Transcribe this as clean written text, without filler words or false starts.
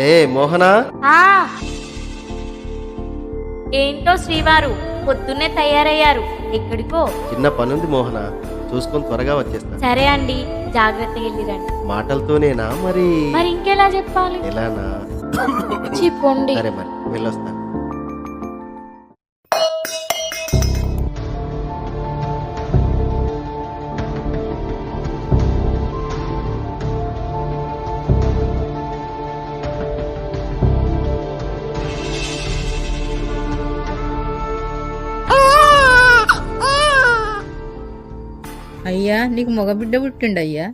ఏ మోహనా, ఆ ఏంటో శ్రీవారు పొద్దున్నే తయారయ్యారు, ఎక్కడికో? చిన్న పనుంది మోహన, చూసుకొని త్వరగా వచ్చేస్తా. సరే అండి, జాగ్రత్తగా వెళ్ళిరండి. మాటలతోనేనా మరి? మరి ఇంకెలా చెప్పాలి? ఎలానా? చెప్పండి. సరే మరి వెళ్ళొస్తా. అయ్యా నీకు మగబిడ్డ పుట్టిండు అయ్యా.